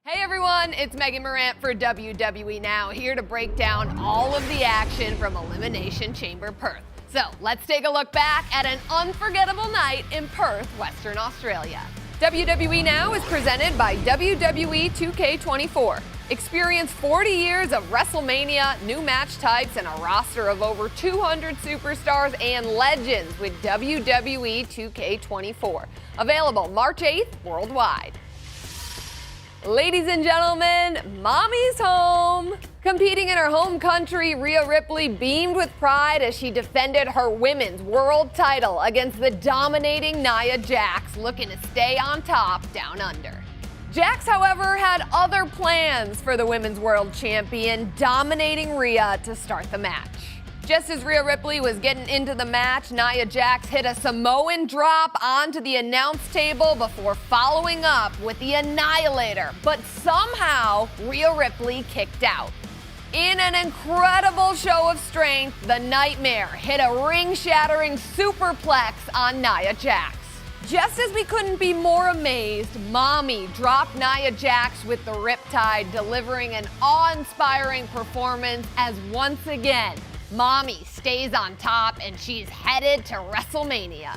Hey everyone, it's Megan Morant for WWE Now, here to break down all of the action from Elimination Chamber Perth. So let's take a look back at an unforgettable night in Perth, Western Australia. WWE Now is presented by WWE 2K24. Experience 40 years of WrestleMania, new match types, and a roster of over 200 superstars and legends with WWE 2K24. Available March 8th worldwide. Ladies and gentlemen, Mommy's home. Competing in her home country, Rhea Ripley beamed with pride as she defended her women's world title against the dominating Nia Jax, looking to stay on top down under. Jax, however, had other plans for the women's world champion, dominating Rhea to start the match. Just as Rhea Ripley was getting into the match, Nia Jax hit a Samoan drop onto the announce table before following up with the Annihilator. But somehow, Rhea Ripley kicked out. In an incredible show of strength, the Nightmare hit a ring-shattering superplex on Nia Jax. Just as we couldn't be more amazed, Mommy dropped Nia Jax with the Riptide, delivering an awe-inspiring performance as once again, Mommy stays on top and she's headed to WrestleMania.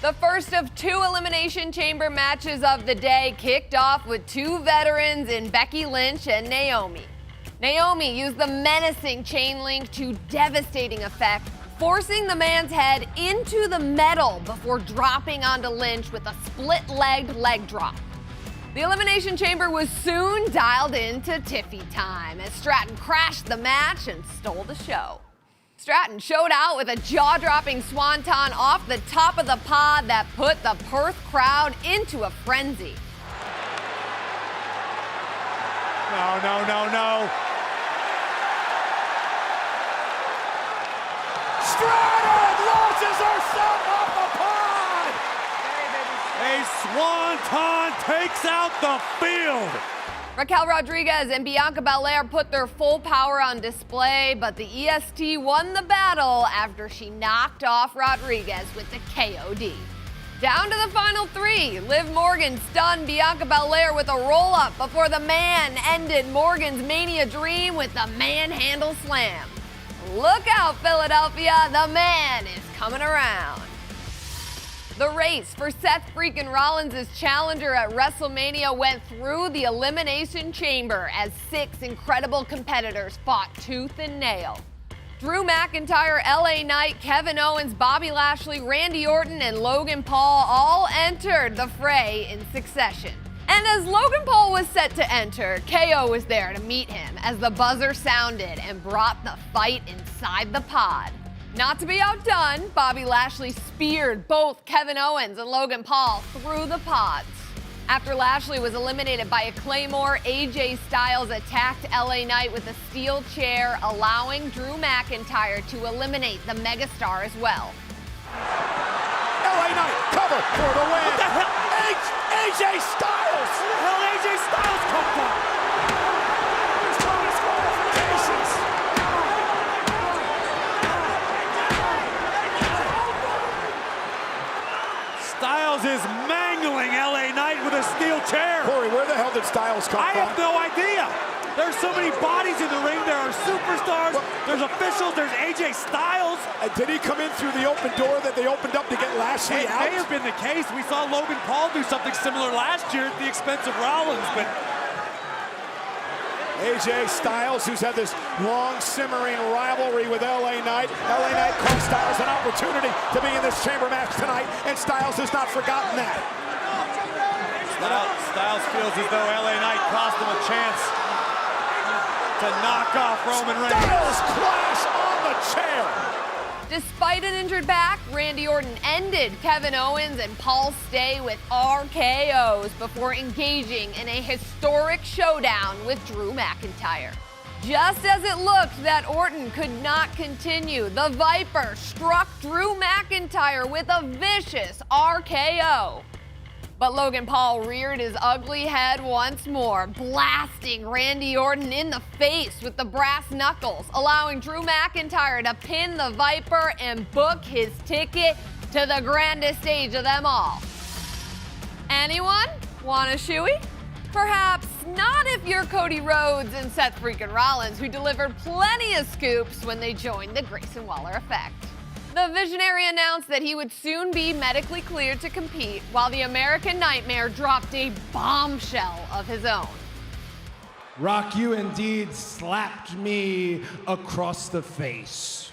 The first of two Elimination Chamber matches of the day kicked off with two veterans in Becky Lynch and Naomi. Naomi used the menacing chain link to devastating effect, forcing the man's head into the metal before dropping onto Lynch with a split-legged leg drop. The Elimination Chamber was soon dialed into Tiffy time as Stratton crashed the match and stole the show. Stratton showed out with a jaw-dropping swanton off the top of the pod that put the Perth crowd into a frenzy. No. Stratton launches herself off the pod! A swanton takes out the field. Raquel Rodriguez and Bianca Belair put their full power on display, but the EST won the battle after she knocked off Rodriguez with the KOD. Down to the final three, Liv Morgan stunned Bianca Belair with a roll-up before the man ended Morgan's Mania dream with the manhandle slam. Look out, Philadelphia, the man is coming around. The race for Seth freaking Rollins' challenger at WrestleMania went through the Elimination Chamber as 6 incredible competitors fought tooth and nail. Drew McIntyre, LA Knight, Kevin Owens, Bobby Lashley, Randy Orton, and Logan Paul all entered the fray in succession. And as Logan Paul was set to enter, KO was there to meet him as the buzzer sounded and brought the fight inside the pod. Not to be outdone, Bobby Lashley speared both Kevin Owens and Logan Paul through the pods. After Lashley was eliminated by a Claymore, AJ Styles attacked LA Knight with a steel chair, allowing Drew McIntyre to eliminate the megastar as well. LA Knight cover for the win. What the hell? AJ Styles! Where the hell did AJ Styles come from? Styles is mangling LA Knight with a steel chair. Corey, where the hell did Styles come from? I have no idea. There's so many bodies in the ring. There are superstars, there's officials, there's AJ Styles. Did he come in through the open door that they opened up to get Lashley out? It may have been the case. We saw Logan Paul do something similar last year at the expense of Rollins, but AJ Styles, who's had this long simmering rivalry with LA Knight. LA Knight cost Styles an opportunity to be in this chamber match tonight, and Styles has not forgotten that. Styles feels as though LA Knight cost him a chance to knock off Roman Reigns. Styles clash on the chair. Despite an injured back, Randy Orton ended Kevin Owens and Paul's stay with RKOs before engaging in a historic showdown with Drew McIntyre. Just as it looked that Orton could not continue, the Viper struck Drew McIntyre with a vicious RKO. But Logan Paul reared his ugly head once more, blasting Randy Orton in the face with the brass knuckles, allowing Drew McIntyre to pin the Viper and book his ticket to the grandest stage of them all. Anyone want a shoey? Perhaps not if you're Cody Rhodes and Seth freaking Rollins, who delivered plenty of scoops when they joined the Grayson Waller effect. The Visionary announced that he would soon be medically cleared to compete, while the American Nightmare dropped a bombshell of his own. Rock, you indeed slapped me across the face.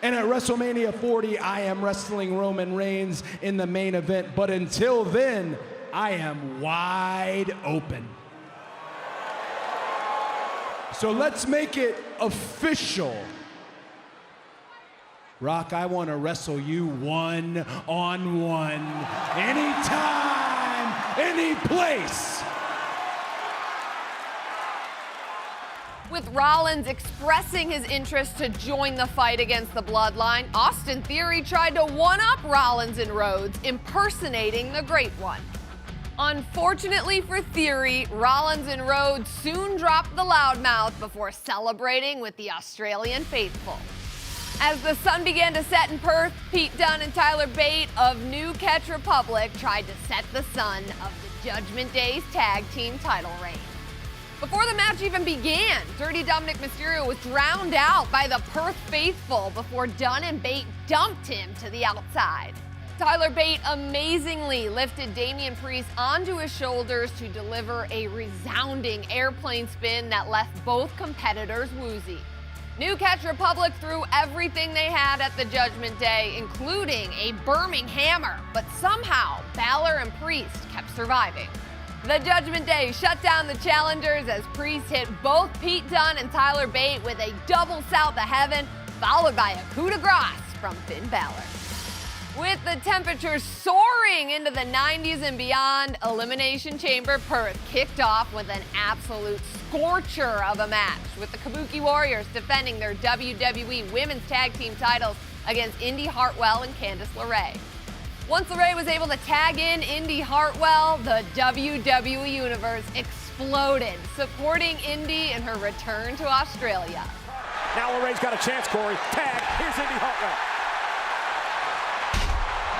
And at WrestleMania 40, I am wrestling Roman Reigns in the main event, but until then, I am wide open. So let's make it official. Rock, I want to wrestle you one-on-one, anytime, any place. With Rollins expressing his interest to join the fight against the Bloodline, Austin Theory tried to one-up Rollins and Rhodes, impersonating the Great One. Unfortunately for Theory, Rollins and Rhodes soon dropped the loudmouth before celebrating with the Australian faithful. As the sun began to set in Perth, Pete Dunne and Tyler Bate of New Catch Republic tried to set the sun of the Judgment Day's tag team title reign. Before the match even began, Dirty Dominic Mysterio was drowned out by the Perth faithful before Dunne and Bate dumped him to the outside. Tyler Bate amazingly lifted Damian Priest onto his shoulders to deliver a resounding airplane spin that left both competitors woozy. New Catch Republic threw everything they had at the Judgment Day, including a Birmingham hammer, but somehow Balor and Priest kept surviving. The Judgment Day shut down the challengers as Priest hit both Pete Dunne and Tyler Bate with a double South of Heaven, followed by a coup de grace from Finn Balor. With the temperatures soaring into the 90s and beyond, Elimination Chamber Perth kicked off with an absolute scorcher of a match, with the Kabuki Warriors defending their WWE Women's Tag Team titles against Indy Hartwell and Candice LeRae. Once LeRae was able to tag in Indy Hartwell, the WWE Universe exploded, supporting Indy in her return to Australia. Now LeRae's got a chance, Corey. Tag, here's Indy Hartwell.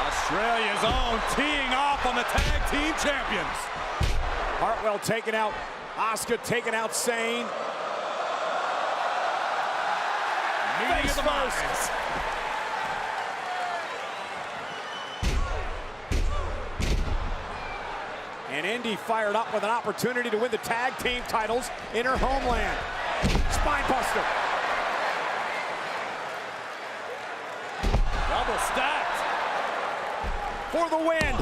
Australia's own teeing off on the tag team champions. Hartwell taking out Asuka, taking out Sane. Meeting of the minds. And Indy fired up with an opportunity to win the tag team titles in her homeland. Spinebuster. Double stacked. For the win.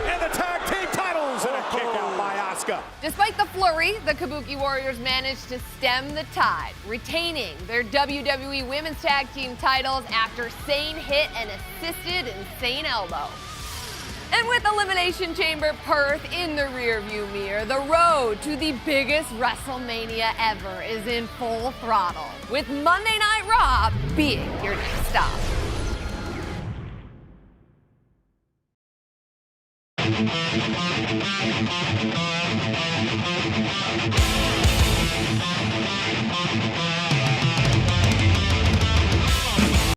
And the tag team titles. And a kick out by Asuka. Despite the flurry, the Kabuki Warriors managed to stem the tide, retaining their WWE Women's Tag Team titles after Sane hit an assisted Insane Elbow. And with Elimination Chamber Perth in the rearview mirror, the road to the biggest WrestleMania ever is in full throttle, with Monday Night Raw being your next stop.